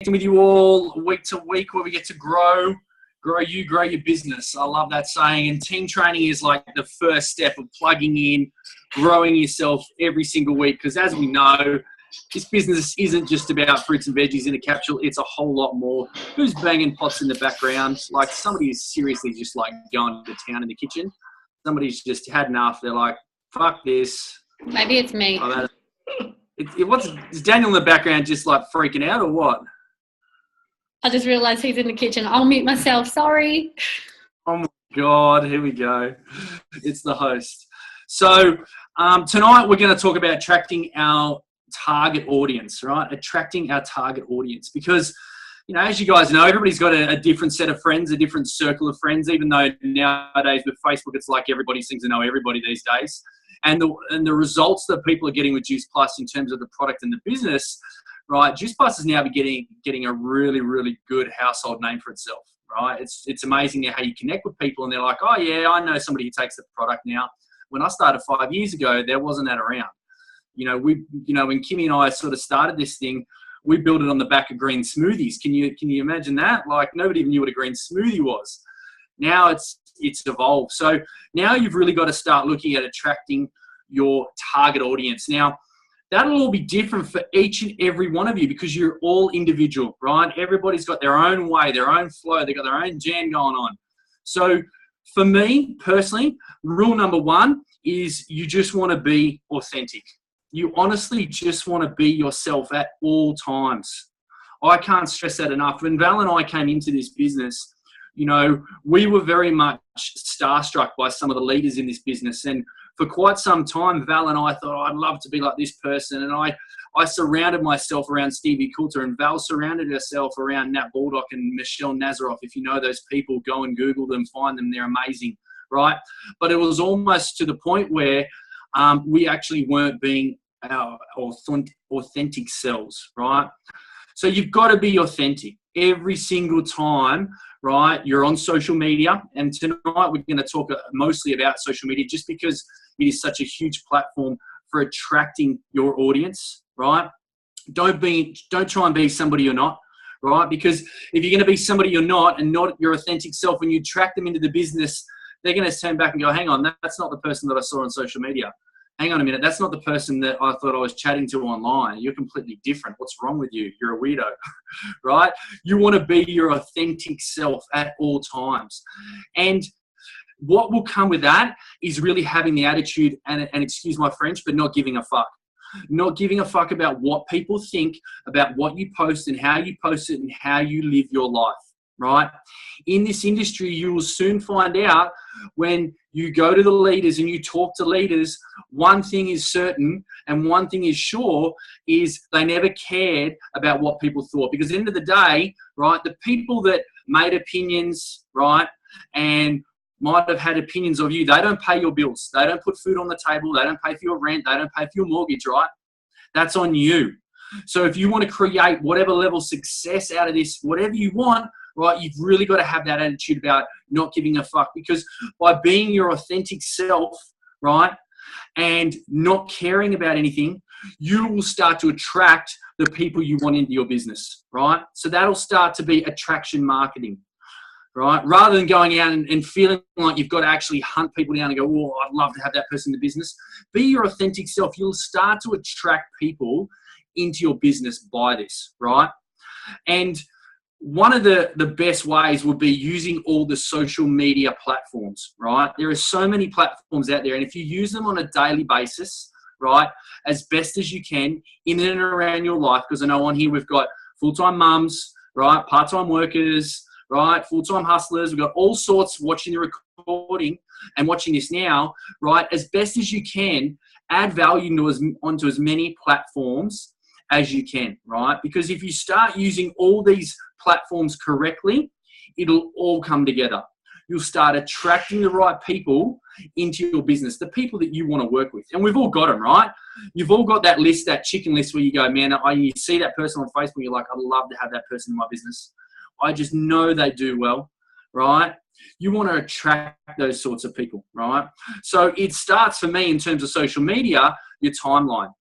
with you all week to week where we get to grow your business. I love that saying. And team training is like the first step of plugging in, growing yourself every single week. Because as we know, this business isn't just about fruits and veggies in a capsule. It's a whole lot more. Who's banging pots in the background? Like somebody is seriously just like going to town in the kitchen. Somebody's just had enough. They're like, fuck this. Maybe it's me. Is Daniel in the background just like freaking out or what? I just realised he's in the kitchen. I'll mute myself. Sorry. Oh my God. Here we go. It's the host. So tonight we're going to talk about attracting our target audience, right? Attracting our target audience because, you know, as you guys know, everybody's got a different set of friends, a different circle of friends, even though nowadays with Facebook, it's like everybody seems to know everybody these days. And the results that people are getting with Juice Plus in terms of the product and the business, right? Juice Plus is now getting a really, really good household name for itself, right? It's amazing how you connect with people and they're like, oh yeah, I know somebody who takes the product now. When I started 5 years ago, there wasn't that around. You know, when Kimmy and I sort of started this thing, we built it on the back of green smoothies. Can you imagine that? Like nobody even knew what a green smoothie was. Now it's evolved. So now you've really got to start looking at attracting your target audience. Now, that'll all be different for each and every one of you because you're all individual, right? Everybody's got their own way, their own flow. They've got their own jam going on. So for me personally, rule number one is you just want to be authentic. You honestly just want to be yourself at all times. I can't stress that enough. When Val and I came into this business, you know, we were very much starstruck by some of the leaders in this business. And for quite some time, Val and I thought, I'd love to be like this person. And I surrounded myself around Stevie Coulter, and Val surrounded herself around Nat Baldock and Michelle Nazaroff. If you know those people, go and Google them, find them. They're amazing, right? But it was almost to the point where we actually weren't being our authentic selves, right? So you've got to be authentic every single time, right? You're on social media, and tonight we're going to talk mostly about social media just because it is such a huge platform for attracting your audience, right? Don't try and be somebody you're not, right? Because if you're going to be somebody you're not and not your authentic self, when you attract them into the business, they're going to turn back and go, hang on, that's not the person that I saw on social media. Hang on a minute, that's not the person that I thought I was chatting to online. You're completely different. What's wrong with you? You're a weirdo, right? You want to be your authentic self at all times. And what will come with that is really having the attitude, and excuse my French, but not giving a fuck. Not giving a fuck about what people think, about what you post and how you post it and how you live your life, right? In this industry, you will soon find out when you go to the leaders and you talk to leaders, one thing is certain and one thing is sure is they never cared about what people thought. Because at the end of the day, right, the people that made opinions, right, and might have had opinions of you, they don't pay your bills. They don't put food on the table. They don't pay for your rent. They don't pay for your mortgage, right? That's on you. So if you want to create whatever level of success out of this, whatever you want, right, you've really got to have that attitude about not giving a fuck, because by being your authentic self, right, and not caring about anything, you will start to attract the people you want into your business, right? So that'll start to be attraction marketing, right? Rather than going out and feeling like you've got to actually hunt people down and go, oh, I'd love to have that person in the business. Be your authentic self. You'll start to attract people into your business by this, right? And one of the best ways would be using all the social media platforms, right? There are so many platforms out there, and if you use them on a daily basis, right, as best as you can in and around your life, because I know on here we've got full-time mums, right, part-time workers, right, full-time hustlers, we've got all sorts watching the recording and watching this now, right, as best as you can, add value onto as many platforms as you can, right? Because if you start using all these platforms correctly, it'll all come together. You'll start attracting the right people into your business, the people that you want to work with. And we've all got them, right? You've all got that list, that chicken list where you go, man, you see that person on Facebook, you're like, I'd love to have that person in my business. I just know they do well, right? You want to attract those sorts of people, right? So it starts for me in terms of social media, your timeline.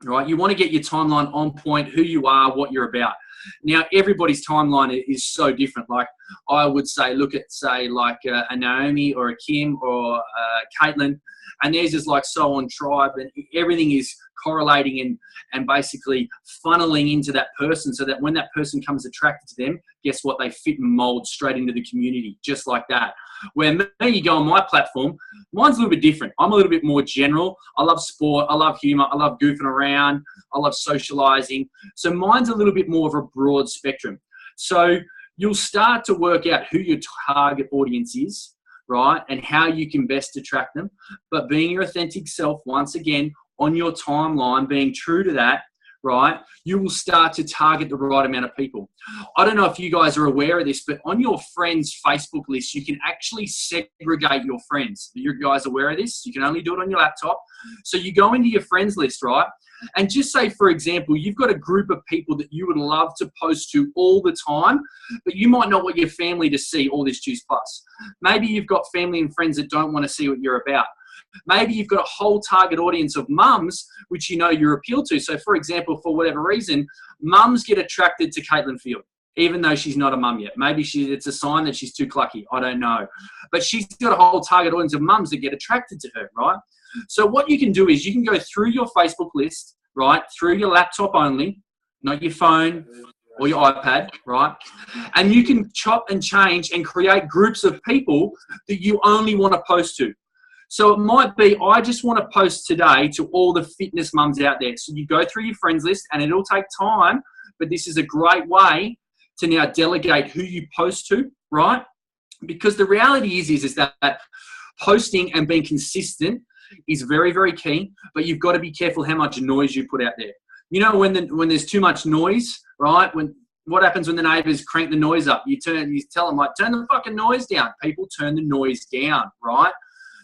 Right, you want to get your timeline on point, who you are, what you're about. Now, everybody's timeline is so different. Like, I would say, look at, say, like a Naomi or a Kim or Caitlin, and theirs is like so on tribe, and everything is correlating and basically funneling into that person, so that when that person comes attracted to them, guess what? They fit and mold straight into the community, just like that. Where me, you go on my platform, mine's a little bit different. I'm a little bit more general. I love sport. I love humor. I love goofing around. I love socializing. So mine's a little bit more of a broad spectrum. So you'll start to work out who your target audience is, right? And how you can best attract them. But being your authentic self, once again, on your timeline, being true to that, right, you will start to target the right amount of people. I don't know if you guys are aware of this, but on your friends' Facebook list, you can actually segregate your friends. Are you guys aware of this? You can only do it on your laptop. So you go into your friends list, right? And just say, for example, you've got a group of people that you would love to post to all the time, but you might not want your family to see all this Juice Plus. Maybe you've got family and friends that don't want to see what you're about. Maybe you've got a whole target audience of mums, which you know you're appealed to. So, for example, for whatever reason, mums get attracted to Caitlin Field, even though she's not a mum yet. Maybe it's a sign that she's too clucky. I don't know. But she's got a whole target audience of mums that get attracted to her, right? So what you can do is you can go through your Facebook list, right, through your laptop only, not your phone or your iPad, right? And you can chop and change and create groups of people that you only want to post to. So it might be, I just want to post today to all the fitness mums out there. So you go through your friends list, and it'll take time, but this is a great way to now delegate who you post to, right? Because the reality is that posting and being consistent is very, very key, but you've got to be careful how much noise you put out there. You know, when there's too much noise, right? What happens when the neighbors crank the noise up? You tell them, like, turn the fucking noise down. People turn the noise down, right?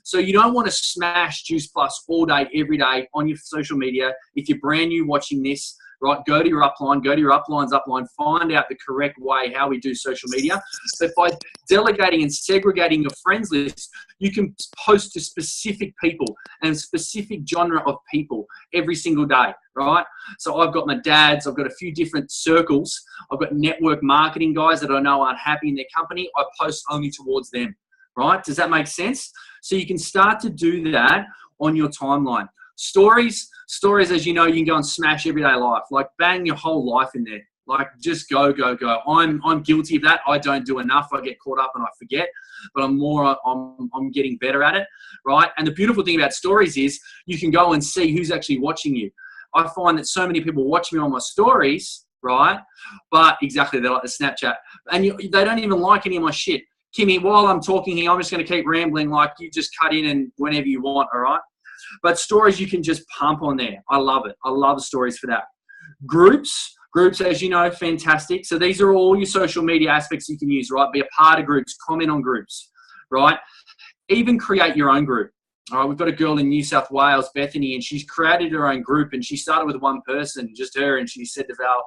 So you don't want to smash Juice Plus all day, every day on your social media. If you're brand new watching this, right, go to your upline, go to your upline's upline, find out the correct way how we do social media. But by delegating and segregating your friends list, you can post to specific people and specific genre of people every single day, right? So I've got my dads, I've got a few different circles. I've got network marketing guys that I know aren't happy in their company. I post only towards them, right? Does that make sense? So you can start to do that on your timeline. Stories, as you know, you can go and smash everyday life. Like, bang your whole life in there. Like, just go. I'm guilty of that. I don't do enough. I get caught up and I forget. But I'm getting better at it, right? And the beautiful thing about stories is you can go and see who's actually watching you. I find that so many people watch me on my stories, right? But exactly, they're like the Snapchat. And they don't even like any of my shit. Kimmy, while I'm talking here, I'm just going to keep rambling. Like, you just cut in and whenever you want, all right? But stories you can just pump on there. I love it. I love stories for that. Groups, as you know, fantastic. So these are all your social media aspects you can use, right? Be a part of groups, comment on groups, right? Even create your own group. All right, we've got a girl in New South Wales, Bethany, and she's created her own group, and she started with one person, just her, and she said to Val,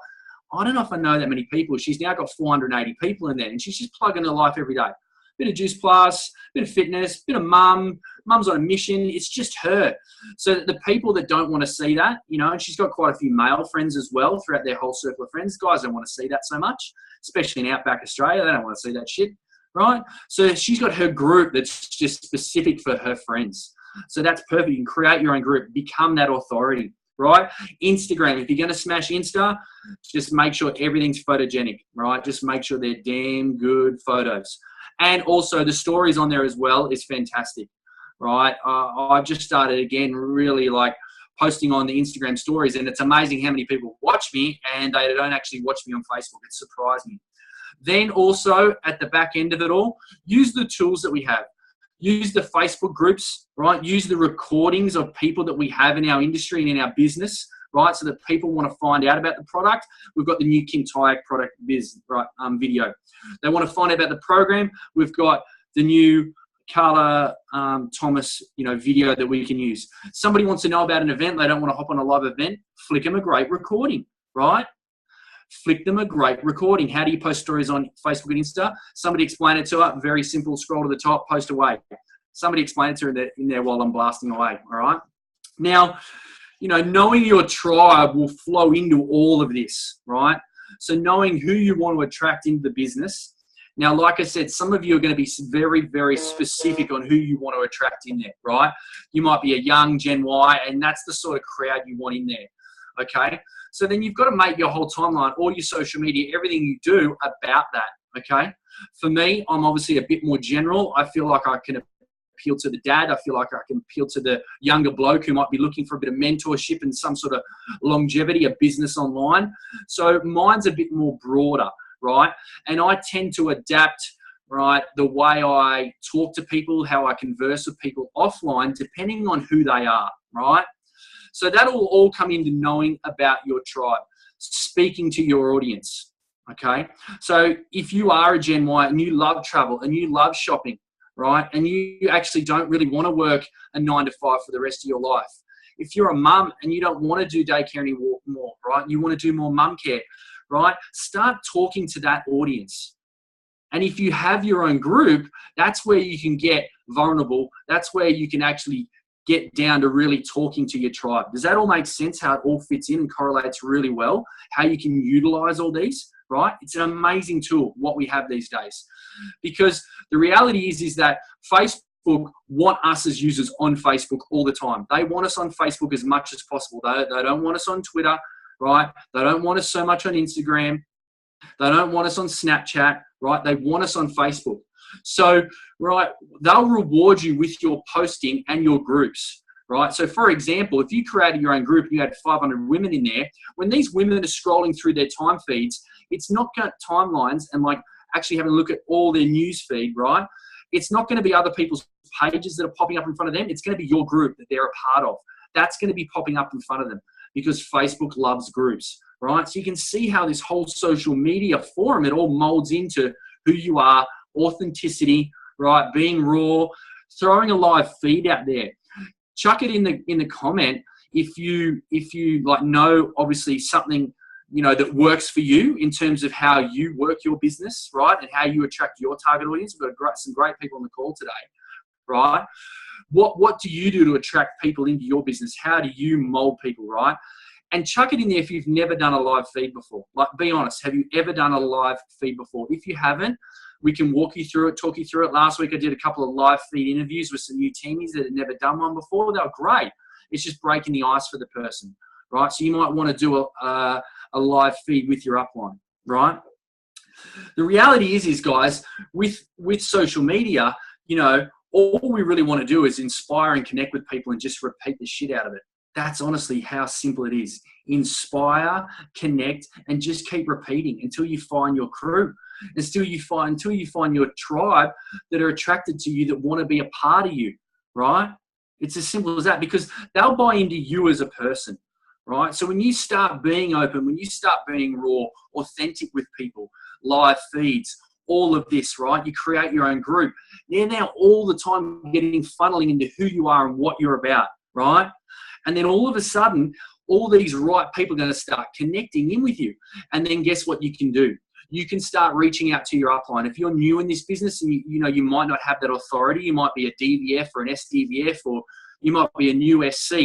I don't know if I know that many people. She's now got 480 people in there, and she's just plugging her life every day. Bit of Juice Plus, bit of fitness, bit of mum's on a mission. It's just her. So the people that don't want to see that, you know, and she's got quite a few male friends as well throughout their whole circle of friends. Guys don't want to see that so much, especially in outback Australia. They don't want to see that shit, right? So she's got her group that's just specific for her friends. So that's perfect. You can create your own group, become that authority, right? Instagram, if you're going to smash Insta, just make sure everything's photogenic, right? Just make sure they're damn good photos. And also the stories on there as well is fantastic, right? I've just started again really like posting on the Instagram stories, and it's amazing how many people watch me and they don't actually watch me on Facebook. It surprised me. Then also at the back end of it all, use the tools that we have. Use the Facebook groups, right? Use the recordings of people that we have in our industry and in our business, right? So that people want to find out about the product. We've got the new Kim Tyack product biz, right, video. They want to find out about the program. We've got the new Carla Thomas, video that we can use. Somebody wants to know about an event. They don't want to hop on a live event. Flick them a great recording, right? Flick them a great recording. How do you post stories on Facebook and Insta? Somebody explain it to her. Very simple. Scroll to the top, post away. Somebody explain it to her in there while I'm blasting away, all right? Now, knowing your tribe will flow into all of this, right? So knowing who you want to attract into the business. Now, like I said, some of you are going to be very, very specific on who you want to attract in there, right? You might be a young Gen Y, and that's the sort of crowd you want in there, okay? So then you've got to make your whole timeline, all your social media, everything you do about that, okay? For me, I'm obviously a bit more general. I feel like I can appeal to the dad. I feel like I can appeal to the younger bloke who might be looking for a bit of mentorship and some sort of longevity, a business online. So mine's a bit more broader, right? And I tend to adapt, right, the way I talk to people, how I converse with people offline, depending on who they are, right? So that'll all come into knowing about your tribe, speaking to your audience, okay? So if you are a Gen Y and you love travel and you love shopping, right, and you actually don't really want to work a 9 to 5 for the rest of your life. If you're a mum and you don't want to do daycare anymore, right, you want to do more mum care, right, start talking to that audience. And if you have your own group, that's where you can get vulnerable. That's where you can actually get down to really talking to your tribe. Does that all make sense, how it all fits in and correlates really well, how you can utilize all these, right? It's an amazing tool, what we have these days. Because the reality is that Facebook want us as users on Facebook all the time. They want us on Facebook as much as possible. They don't want us on Twitter, right? They don't want us so much on Instagram. They don't want us on Snapchat, right? They want us on Facebook. So, right, they'll reward you with your posting and your groups, right? So, for example, if you created your own group and you had 500 women in there, when these women are scrolling through their time feeds, it's not got timelines and like actually having a look at all their news feed, right? It's not going to be other people's pages that are popping up in front of them. It's going to be your group that they're a part of. That's going to be popping up in front of them because Facebook loves groups, right? So you can see how this whole social media forum, it all molds into who you are, authenticity, right? Being raw, throwing a live feed out there. Chuck it in the comment if you like know obviously something, you know, that works for you in terms of how you work your business, right? And how you attract your target audience. We've got some great people on the call today, right? What do you do to attract people into your business? How do you mold people, right? And chuck it in there if you've never done a live feed before. Like, be honest, have you ever done a live feed before? If you haven't, we can walk you through it, talk you through it. Last week I did a couple of live feed interviews with some new teamies that had never done one before. They were great. It's just breaking the ice for the person, right? So you might want to do a live feed with your upline, right? The reality is guys, with social media, you know, all we really want to do is inspire and connect with people and just repeat the shit out of it. That's honestly how simple it is. Inspire, connect, and just keep repeating until you find your crew, until you find your tribe that are attracted to you, that want to be a part of you, right? It's as simple as that, because they'll buy into you as a person, right? So when you start being open, when you start being raw, authentic with people, live feeds, all of this, right? You create your own group. They're now all the time funneling into who you are and what you're about, right? And then all of a sudden, all these right people are going to start connecting in with you. And then guess what you can do? You can start reaching out to your upline. If you're new in this business and you might not have that authority, you might be a DVF or an SDVF, or you might be a new SC,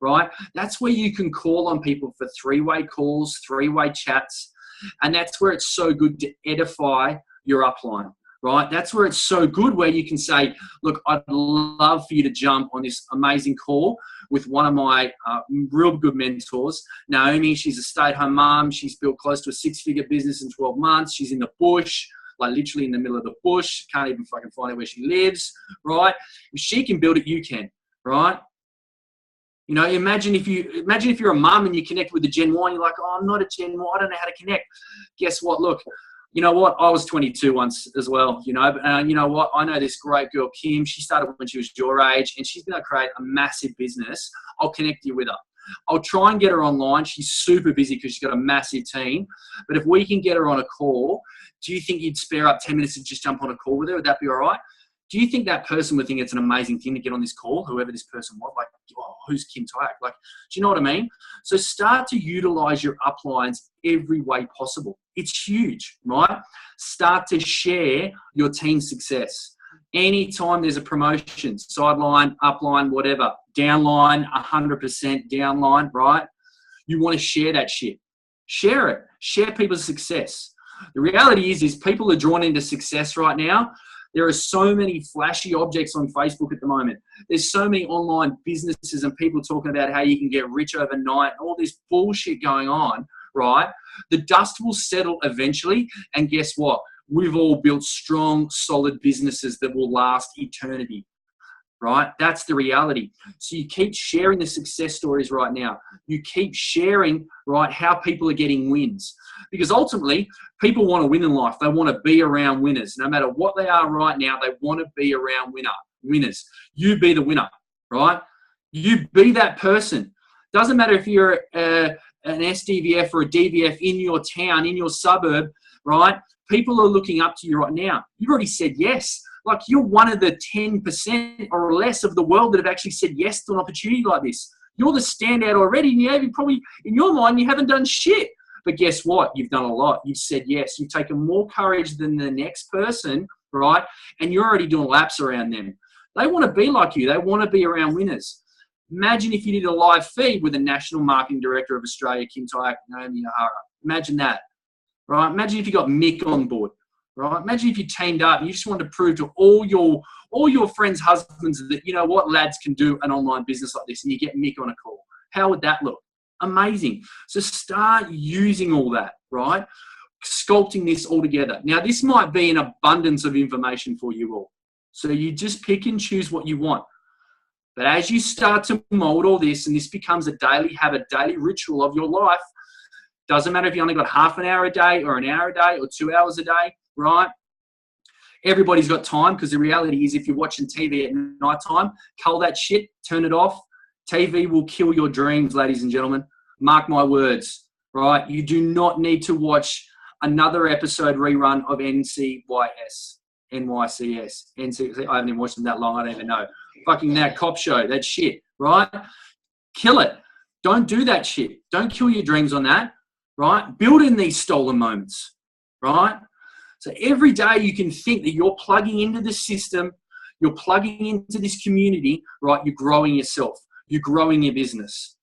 right? That's where you can call on people for three-way calls, three-way chats. And that's where it's so good to edify your upline, right? That's where it's so good, where you can say, look, I'd love for you to jump on this amazing call with one of my real good mentors, Naomi. She's a stay-at-home mom. She's built close to a 6-figure business in 12 months. She's in the bush, like literally in the middle of the bush. Can't even fucking find out where she lives, right? If she can build it, you can, right? You know, imagine if you're a mum and you connect with the Gen Y and you're like, oh, I'm not a Gen Y, I don't know how to connect. Guess what? Look, you know what? I was 22 once as well, you know. And you know what? I know this great girl, Kim. She started when she was your age, and she's going to create a massive business. I'll connect you with her. I'll try and get her online. She's super busy because she's got a massive team. But if we can get her on a call, do you think you'd spare up 10 minutes to just jump on a call with her? Would that be all right? Do you think that person would think it's an amazing thing to get on this call, whoever this person was? Like, oh, who's Kim Tyak? Like, do you know what I mean? So start to utilize your uplines every way possible. It's huge, right? Start to share your team's success. Anytime there's a promotion, sideline, upline, whatever, downline, 100% downline, right? You want to share that shit. Share it. Share people's success. The reality is people are drawn into success right now. There are so many flashy objects on Facebook at the moment. There's so many online businesses and people talking about how you can get rich overnight and all this bullshit going on, right? The dust will settle eventually. And guess what? We've all built strong, solid businesses that will last eternity, right? That's the reality. So you keep sharing the success stories right now. You keep sharing, right, how people are getting wins. Because ultimately, people want to win in life. They want to be around winners. No matter what they are right now, they want to be around winners. You be the winner, right? You be that person. Doesn't matter if you're an SDVF or a DVF in your town, in your suburb, right? People are looking up to you right now. You've already said yes. Like, you're one of the 10% or less of the world that have actually said yes to an opportunity like this. You're the standout already. And you probably, in your mind, you haven't done shit. But guess what? You've done a lot. You've said yes. You've taken more courage than the next person, right? And you're already doing laps around them. They want to be like you. They want to be around winners. Imagine if you did a live feed with the National Marketing Director of Australia, Kim Tayak, Naomi O'Hara. Imagine that, right? Imagine if you got Mick on board, right? Imagine if you teamed up and you just wanted to prove to all your friends' husbands that, you know what, lads can do an online business like this, and you get Mick on a call. How would that look? Amazing. So start using all that, right? Sculpting this all together. Now, this might be an abundance of information for you all. So you just pick and choose what you want. But as you start to mold all this, and this becomes a daily habit, daily ritual of your life, doesn't matter if you only got half an hour a day or an hour a day or 2 hours a day, right? Everybody's got time, because the reality is if you're watching TV at night time, cull that shit, turn it off. TV will kill your dreams, ladies and gentlemen. Mark my words, right? You do not need to watch another episode rerun of NCIS. I haven't even watched them that long. I don't even know. Fucking that cop show, that shit, right? Kill it. Don't do that shit. Don't kill your dreams on that, right? Build in these stolen moments, right? So every day you can think that you're plugging into the system, you're plugging into this community, right? You're growing yourself. You're growing your business,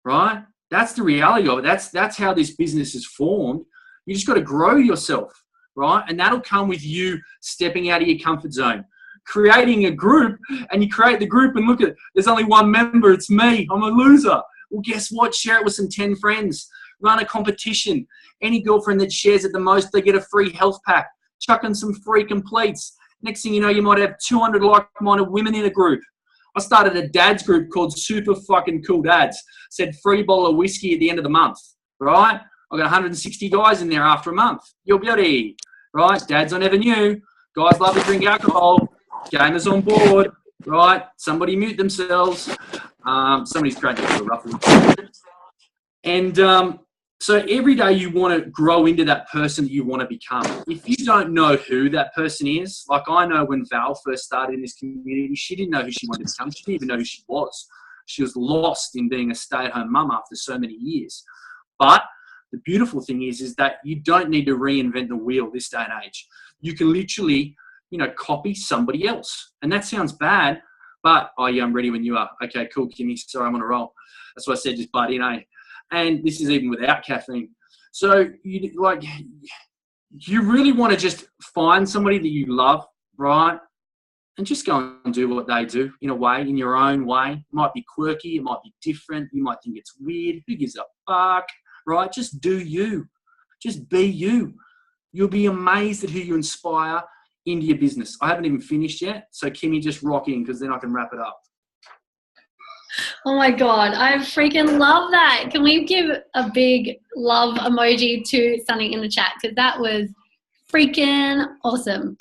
right? That's the reality of it. That's how this business is formed. You just got to grow yourself, right? And that'll come with you stepping out of your comfort zone, creating a group, and you create the group and look at it. There's only one member. It's me. I'm a loser. Well, guess what? Share it with some 10 friends. Run a competition. Any girlfriend that shares it the most, they get a free health pack. Chuck in some free completes. Next thing you know, you might have 200 like-minded women in a group. I started a dads group called Super Fucking Cool Dads. Said free bottle of whiskey at the end of the month, right? I got 160 guys in there after a month. You're beauty, right? Dads I never knew. Guys love to drink alcohol. Gamers on board, right? Somebody mute themselves. Somebody's cracking a ruffle. And so every day you want to grow into that person that you want to become. If you don't know who that person is, like I know when Val first started in this community, she didn't know who she wanted to become. She didn't even know who she was. She was lost in being a stay-at-home mum after so many years. But the beautiful thing is that you don't need to reinvent the wheel this day and age. You can literally, copy somebody else. And that sounds bad, but, oh yeah, I'm ready when you are. Okay, cool, Kimmy. Sorry, I'm on a roll. That's why I said just butt in, eh? And this is even without caffeine. So you really want to just find somebody that you love, right? And just go and do what they do in a way, in your own way. It might be quirky. It might be different. You might think it's weird. Who gives a fuck, right? Just do you. Just be you. You'll be amazed at who you inspire into your business. I haven't even finished yet. So Kimmy, just rock in, because then I can wrap it up. Oh my God, I freaking love that. Can we give a big love emoji to Sunny in the chat? Because that was freaking awesome.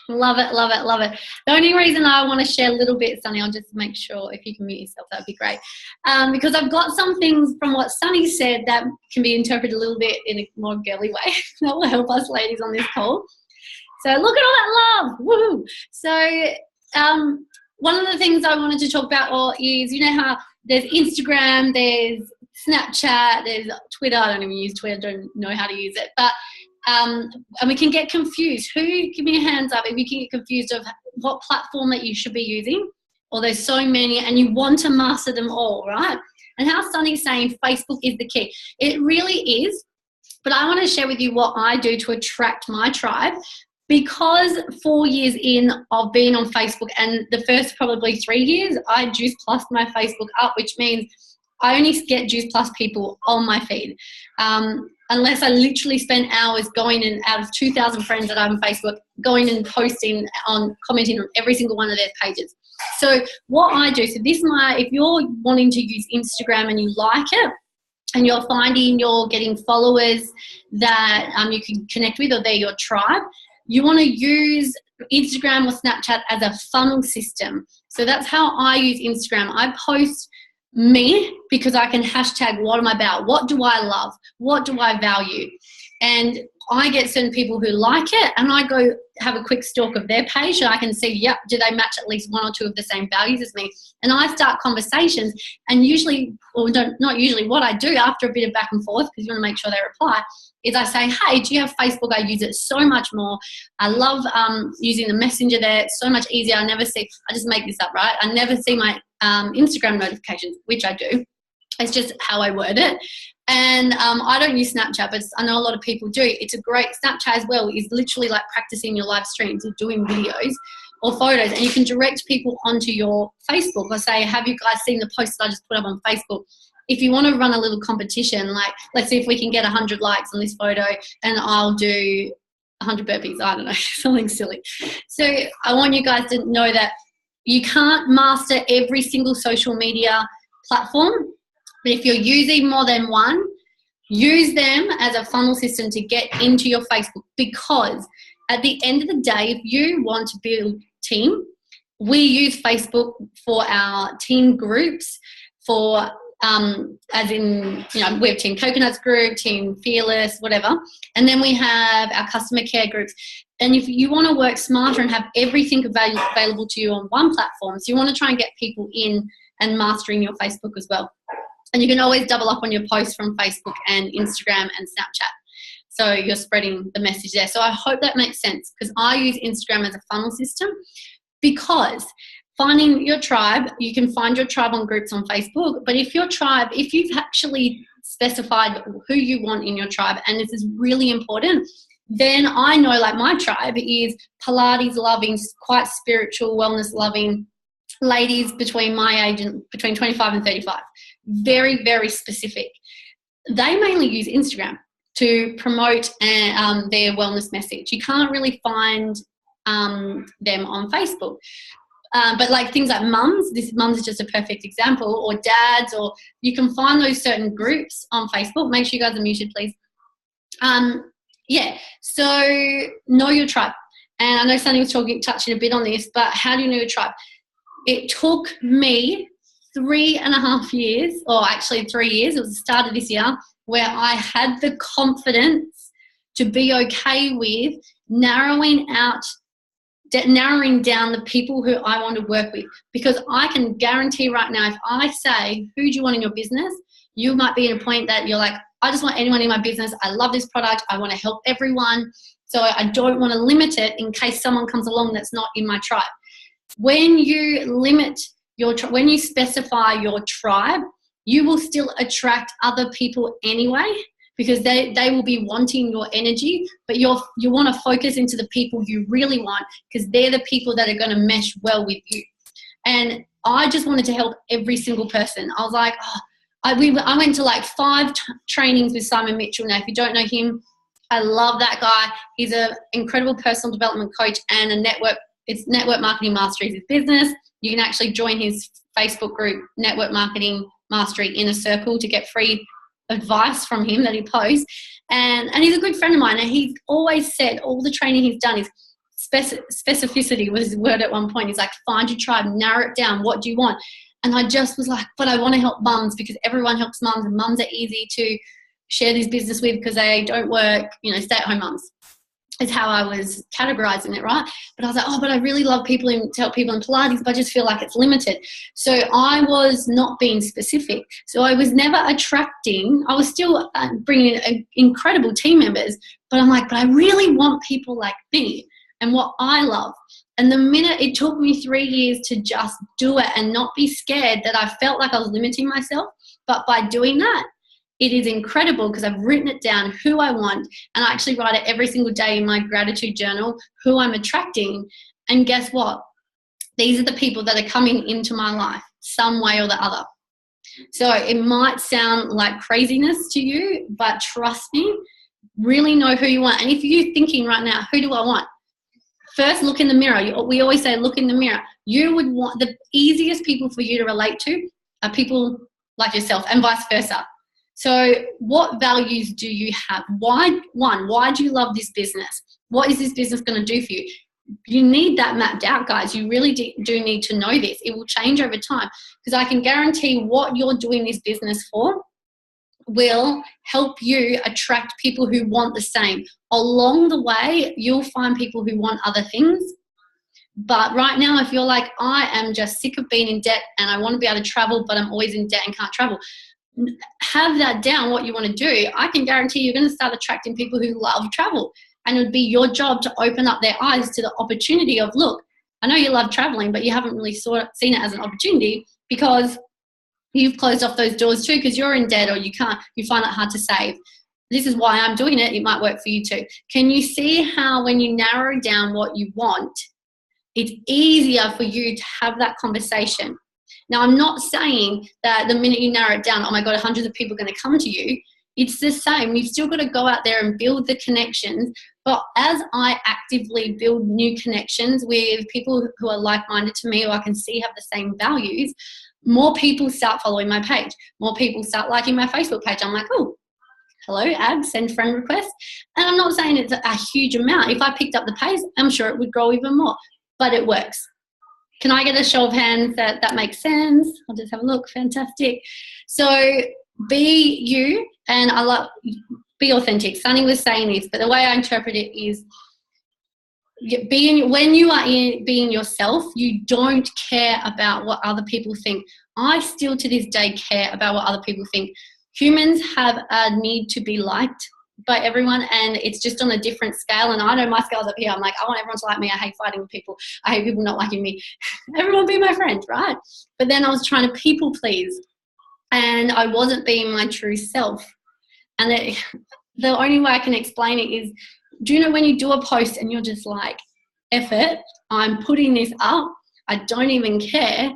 Love it, love it, love it. The only reason I want to share a little bit, Sunny, I'll just make sure if you can mute yourself, that'd be great. Because I've got some things from what Sunny said that can be interpreted a little bit in a more girly way. That will help us ladies on this call. So look at all that love. Woohoo. So one of the things I wanted to talk about is, how there's Instagram, there's Snapchat, there's Twitter. I don't even use Twitter, don't know how to use it. But and we can get confused. Give me a hands up if you can get confused of what platform that you should be using. Or there's so many and you want to master them all, right? And how Sunny's saying Facebook is the key. It really is. But I want to share with you what I do to attract my tribe. Because 4 years in of being on Facebook, and the first probably 3 years, I Juice Plus my Facebook up, which means I only get Juice Plus people on my feed. Unless I literally spend hours going in, out of 2,000 friends that I have on Facebook, going and posting on, commenting on every single one of their pages. So what I do, so this is my, if you're wanting to use Instagram and you like it, and you're finding you're getting followers that you can connect with, or they're your tribe, you want to use Instagram or Snapchat as a funnel system. So that's how I use Instagram. I post me because I can hashtag what am I about? What do I love? What do I value? And I get certain people who like it, and I go have a quick stalk of their page, and I can see, yep, do they match at least one or two of the same values as me? And I start conversations, and usually, or not usually, what I do after a bit of back and forth, because you want to make sure they reply, is I say, hey, do you have Facebook? I use it so much more. I love using the messenger there. It's so much easier. I just make this up, right? I never see my Instagram notifications, which I do. It's just how I word it. And I don't use Snapchat, but I know a lot of people do. It's a great, Snapchat as well is literally like practicing your live streams or doing videos or photos, and you can direct people onto your Facebook or say, have you guys seen the post that I just put up on Facebook? If you want to run a little competition, like let's see if we can get 100 likes on this photo and I'll do 100 burpees, I don't know, something silly. So I want you guys to know that you can't master every single social media platform. But if you're using more than one, use them as a funnel system to get into your Facebook, because at the end of the day, if you want to build team, we use Facebook for our team groups, for as in, you know, we have Team Coconuts group, Team Fearless, whatever. And then we have our customer care groups. And if you want to work smarter and have everything available to you on one platform, so you want to try and get people in and mastering your Facebook as well. And you can always double up on your posts from Facebook and Instagram and Snapchat. So you're spreading the message there. So I hope that makes sense, because I use Instagram as a funnel system, because finding your tribe, you can find your tribe on groups on Facebook. But if your tribe, if you've actually specified who you want in your tribe, and this is really important, then I know, like, my tribe is Pilates loving, quite spiritual, wellness loving ladies between my age and between 25 and 35. Very, very specific. They mainly use Instagram to promote their wellness message. You can't really find them on Facebook. But like things like mums, mums is just a perfect example, or dads, or you can find those certain groups on Facebook. Make sure you guys are muted, please. Yeah, so know your tribe. And I know Sunny was touching a bit on this, but how do you know your tribe? It took me 3.5 years, or actually 3 years, it was the start of this year, where I had the confidence to be okay with narrowing down the people who I want to work with. Because I can guarantee right now, if I say, who do you want in your business? You might be at a point that you're like, I just want anyone in my business. I love this product. I want to help everyone. So I don't want to limit it in case someone comes along that's not in my tribe. When you limit when you specify your tribe, you will still attract other people anyway, because they will be wanting your energy, but you want to focus into the people you really want, because they're the people that are going to mesh well with you. And I just wanted to help every single person. I was like, I went to like 5 trainings with Simon Mitchell. Now, if you don't know him, I love that guy. He's an incredible personal development coach and a network. It's Network Marketing Mastery is his business. You can actually join his Facebook group, Network Marketing Mastery Inner Circle, to get free advice from him that he posts. And he's a good friend of mine. And he's always said all the training he's done is specificity was his word at one point. He's like, find your tribe, narrow it down. What do you want? And I just was like, but I want to help mums, because everyone helps mums, and mums are easy to share this business with because they don't work, stay-at-home mums. Is how I was categorizing it, right? But I was like, but I really love to help people in Pilates, but I just feel like it's limited. So I was not being specific. So I was never attracting. I was still bringing in incredible team members, but I'm like, but I really want people like me and what I love. And the minute it took me 3 years to just do it and not be scared that I felt like I was limiting myself, But by doing that, it is incredible because I've written it down who I want, and I actually write it every single day in my gratitude journal, who I'm attracting. And guess what? These are the people that are coming into my life some way or the other. So it might sound like craziness to you, but trust me, really know who you want. And if you're thinking right now, who do I want? First, look in the mirror. We always say, look in the mirror. You would want the easiest people for you to relate to are people like yourself, and vice versa. So what values do you have? Why do you love this business? What is this business going to do for you? You need that mapped out, guys. You really do need to know this. It will change over time, because I can guarantee what you're doing this business for will help you attract people who want the same. Along the way, you'll find people who want other things. But right now, if you're like, I am just sick of being in debt and I want to be able to travel, but I'm always in debt and can't travel, have that down, what you want to do. I can guarantee you're going to start attracting people who love travel. And it would be your job to open up their eyes to the opportunity of, look, I know you love traveling, but you haven't really seen it as an opportunity because you've closed off those doors too, because you're in debt or you find it hard to save. This is why I'm doing it. It might work for you too. Can you see how when you narrow down what you want, it's easier for you to have that conversation? Now, I'm not saying that the minute you narrow it down, oh my God, hundreds of people are going to come to you. It's the same. You've still got to go out there and build the connections. But as I actively build new connections with people who are like-minded to me, who I can see have the same values, more people start following my page. More people start liking my Facebook page. I'm like, oh, hello, add, send friend request. And I'm not saying it's a huge amount. If I picked up the pace, I'm sure it would grow even more. But it works. Can I get a show of hands that makes sense? I'll just have a look. Fantastic. So be you, and be authentic. Sunny was saying this, but the way I interpret it is when you are being yourself, you don't care about what other people think. I still to this day care about what other people think. Humans have a need to be liked by everyone, and it's just on a different scale. And I know my scale's up here. I'm like, I want everyone to like me. I hate fighting with people. I hate people not liking me. Everyone be my friend, right? But then I was trying to people please, and I wasn't being my true self. And the only way I can explain it is, do you know when you do a post and you're just like, F it, I'm putting this up, I don't even care,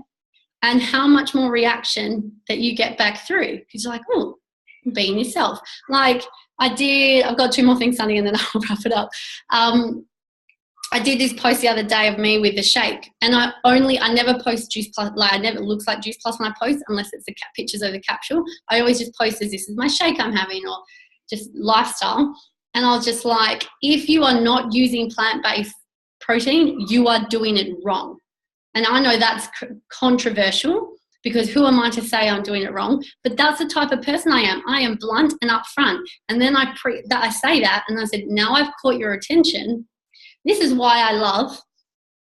and how much more reaction that you get back through, because you're like, oh, being yourself. Like I've got two more things, Sunny, and then I'll wrap it up. I did this post the other day of me with the shake, and I never post Juice Plus, like it never looks like Juice Plus when I post, unless it's the pictures of the capsule. I always just post as this is my shake I'm having, or just lifestyle. And I was just like, if you are not using plant-based protein, you are doing it wrong. And I know that's controversial, because who am I to say I'm doing it wrong? But that's the type of person I am. I am blunt and upfront. And then I say that, and I said, now I've caught your attention. This is why I love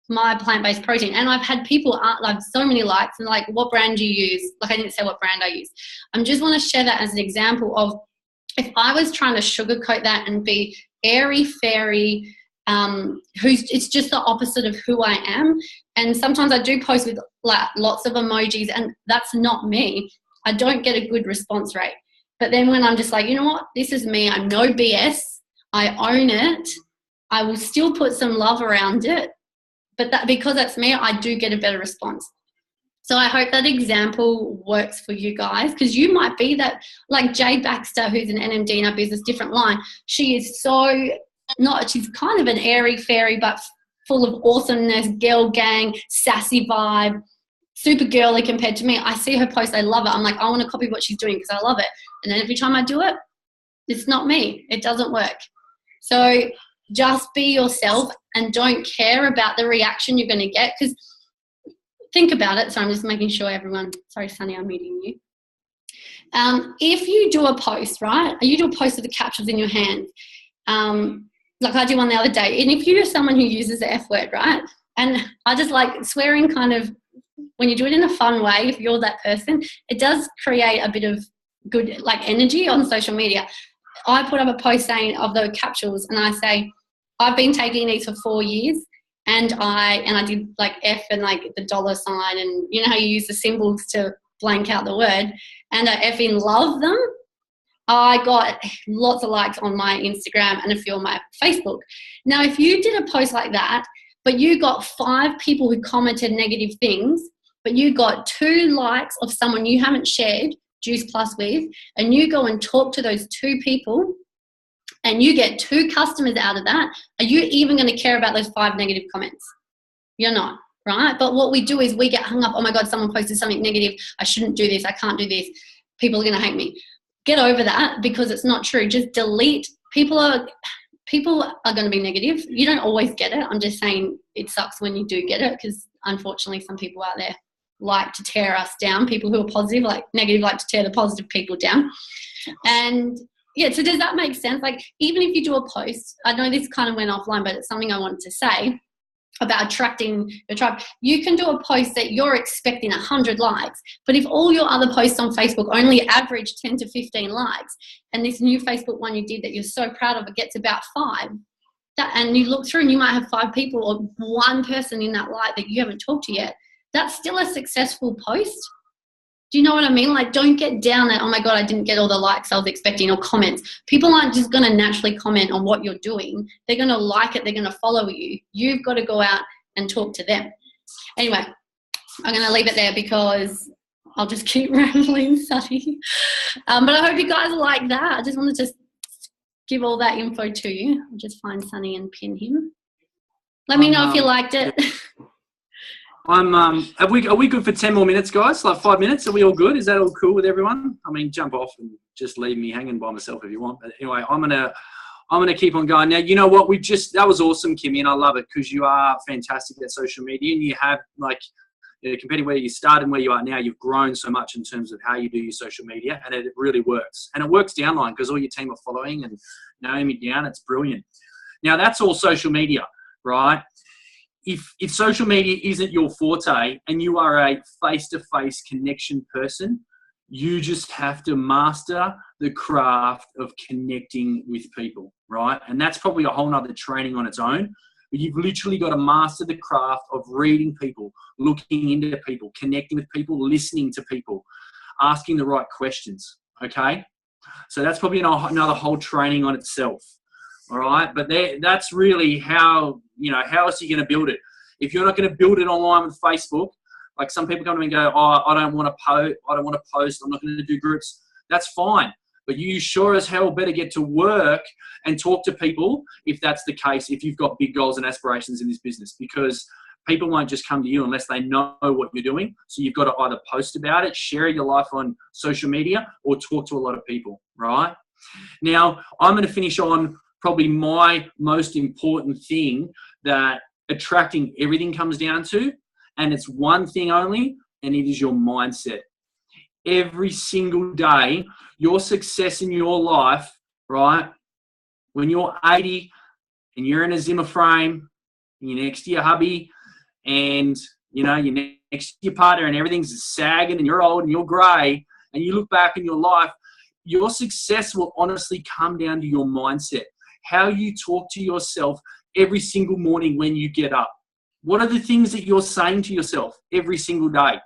my plant-based protein. And I've had people like so many likes and like, what brand do you use? Like I didn't say what brand I use. I just want to share that as an example of, if I was trying to sugarcoat that and be airy fairy, it's just the opposite of who I am. And sometimes I do post with like lots of emojis, and that's not me. I don't get a good response rate. But then when I'm just like, you know what, this is me, I'm no BS, I own it, I will still put some love around it. But because that's me, I do get a better response. So I hope that example works for you guys, because you might be that, like Jade Baxter, who's an NMD in our business, different line. She is she's kind of an airy fairy, but full of awesomeness, girl gang, sassy vibe, super girly compared to me. I see her post, I love it. I'm like, I want to copy what she's doing because I love it. And then every time I do it, it's not me. It doesn't work. So just be yourself and don't care about the reaction you're going to get, because think about it. So I'm just making sure everyone, sorry, Sunny, I'm muting you. If you do a post, right, you do a post with the captions in your hand, like I did one the other day, and if you're someone who uses the F word, right, and I just like swearing kind of, when you do it in a fun way, if you're that person, it does create a bit of good like energy on social media. I put up a post saying of the capsules, and I say, I've been taking these for 4 years, and I did like F and like the dollar sign, and you know how you use the symbols to blank out the word, and I effing love them, I got lots of likes on my Instagram and a few on my Facebook. Now, if you did a post like that, but you got 5 people who commented negative things, but you got 2 likes of someone you haven't shared Juice Plus with, and you go and talk to those 2 people, and you get 2 customers out of that, are you even going to care about those 5 negative comments? You're not, right? But what we do is we get hung up, oh my God, someone posted something negative. I shouldn't do this. I can't do this. People are going to hate me. Get over that, because it's not true. Just delete. People are going to be negative. You don't always get it. I'm just saying it sucks when you do get it, because unfortunately some people out there like to tear us down. People who are positive, like negative, like to tear the positive people down. And yeah, so does that make sense? Like, even if you do a post, I know this kind of went offline, but it's something I wanted to say about attracting your tribe. You can do a post that you're expecting 100 likes, but if all your other posts on Facebook only average 10 to 15 likes, and this new Facebook one you did that you're so proud of, it gets about 5, and you look through and you might have 5 people or 1 person in that like that you haven't talked to yet, that's still a successful post. Do you know what I mean? Like, don't get down that, oh my God, I didn't get all the likes I was expecting, or comments. People aren't just going to naturally comment on what you're doing. They're going to like it. They're going to follow you. You've got to go out and talk to them. Anyway, I'm going to leave it there because I'll just keep rambling, Sunny. But I hope you guys like that. I just wanted to give all that info to you. I'll just find Sunny and pin him. Let me know if you liked it. Are we good for 10 more minutes, guys? Like 5 minutes? Are we all good? Is that all cool with everyone? I mean, jump off and just leave me hanging by myself if you want. But anyway, I'm gonna keep on going. Now, you know what? That was awesome, Kimmy, and I love it because you are fantastic at social media, and you have, like, compared to where you started and where you are now, you've grown so much in terms of how you do your social media, and it really works. And it works downline because all your team are following and knowing me down. It's brilliant. Now, that's all social media, right? If social media isn't your forte and you are a face-to-face connection person, you just have to master the craft of connecting with people, right? And that's probably a whole nother training on its own. But you've literally got to master the craft of reading people, looking into people, connecting with people, listening to people, asking the right questions, okay? So that's probably another whole training on itself, all right? But that's really how else are you going to build it? If you're not going to build it online with Facebook, like some people come to me and go, oh, I don't want to post, I'm not going to do groups. That's fine. But you sure as hell better get to work and talk to people if that's the case, if you've got big goals and aspirations in this business, because people won't just come to you unless they know what you're doing. So you've got to either post about it, share your life on social media, or talk to a lot of people, right? Now, I'm going to finish on probably my most important thing that attracting everything comes down to, and it's one thing only, and it is your mindset. Every single day, your success in your life, right? When you're 80 and you're in a Zimmer frame, and you're next to your hubby, and you're next to your partner, and everything's sagging, and you're old and you're grey, and you look back in your life, your success will honestly come down to your mindset. How you talk to yourself every single morning when you get up. What are the things that you're saying to yourself every single day?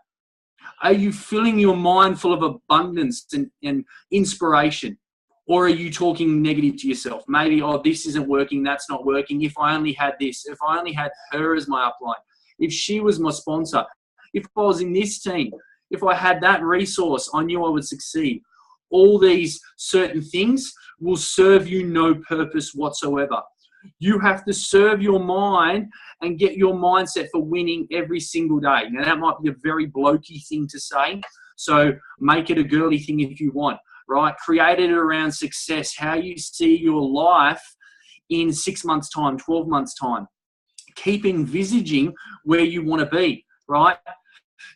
Are you filling your mind full of abundance and inspiration? Or are you talking negative to yourself? Maybe, oh, this isn't working, that's not working. If I only had this, if I only had her as my upline, if she was my sponsor, if I was in this team, if I had that resource, I knew I would succeed. All these certain things will serve you no purpose whatsoever. You have to serve your mind and get your mindset for winning every single day. Now, that might be a very blokey thing to say, so make it a girly thing if you want, right? Create it around success, how you see your life in 6 months' time, 12 months' time. Keep envisaging where you want to be, right?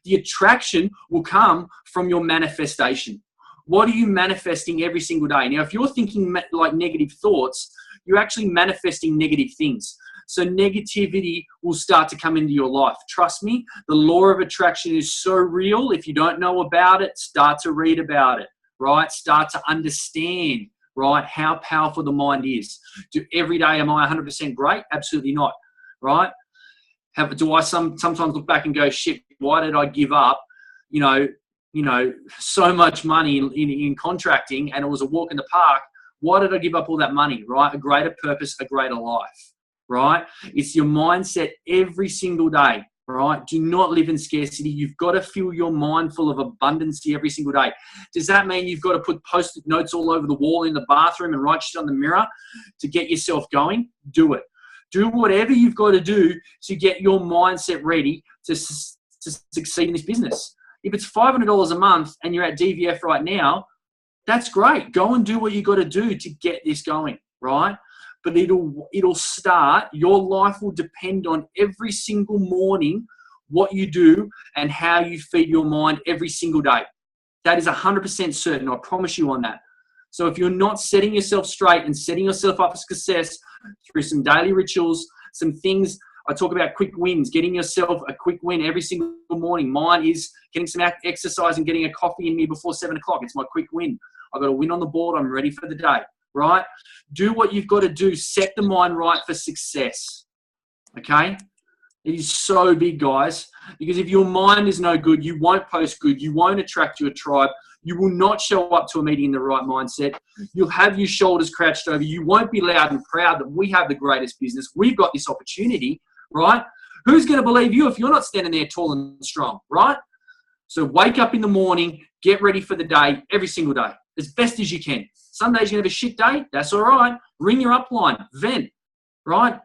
The attraction will come from your manifestation. What are you manifesting every single day? Now, if you're thinking like negative thoughts, you're actually manifesting negative things. So negativity will start to come into your life. Trust me, the law of attraction is so real. If you don't know about it, start to read about it, right? Start to understand, right, how powerful the mind is. Every day, am I 100% great? Absolutely not, right? Do I sometimes look back and go, shit, why did I give up, so much money in contracting and it was a walk in the park, why did I give up all that money, right? A greater purpose, a greater life, right? It's your mindset every single day, right? Do not live in scarcity. You've got to fill your mind full of abundance every single day. Does that mean you've got to put post-it notes all over the wall in the bathroom and write shit on the mirror to get yourself going? Do it. Do whatever you've got to do to get your mindset ready to succeed in this business. If it's $500 a month and you're at DVF right now, that's great. Go and do what you got to do to get this going, right? But it'll start. Your life will depend on every single morning what you do and how you feed your mind every single day. That is 100% certain. I promise you on that. So if you're not setting yourself straight and setting yourself up for success through some daily rituals, some things, I talk about quick wins, getting yourself a quick win every single morning. Mine is getting some exercise and getting a coffee in me before 7 o'clock. It's my quick win. I've got a win on the board. I'm ready for the day, right? Do what you've got to do. Set the mind right for success, okay? It is so big, guys, because if your mind is no good, you won't post good. You won't attract your tribe. You will not show up to a meeting in the right mindset. You'll have your shoulders crouched over. You won't be loud and proud that we have the greatest business. We've got this opportunity, right? Who's going to believe you if you're not standing there tall and strong, right? So wake up in the morning, get ready for the day every single day as best as you can. Some days you're going to have a shit day. That's all right. Ring your upline, vent, right?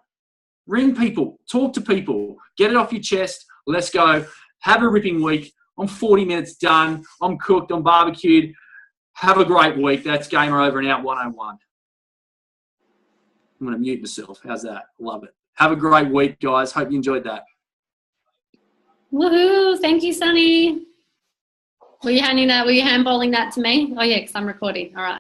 Ring people, talk to people, get it off your chest. Let's go. Have a ripping week. I'm 40 minutes done. I'm cooked. I'm barbecued. Have a great week. That's Gamer Over and Out 101. I'm going to mute myself. How's that? Love it. Have a great week, guys. Hope you enjoyed that. Woohoo. Thank you, Sonny. Were you handballing that to me? Oh, yeah, because I'm recording. All right.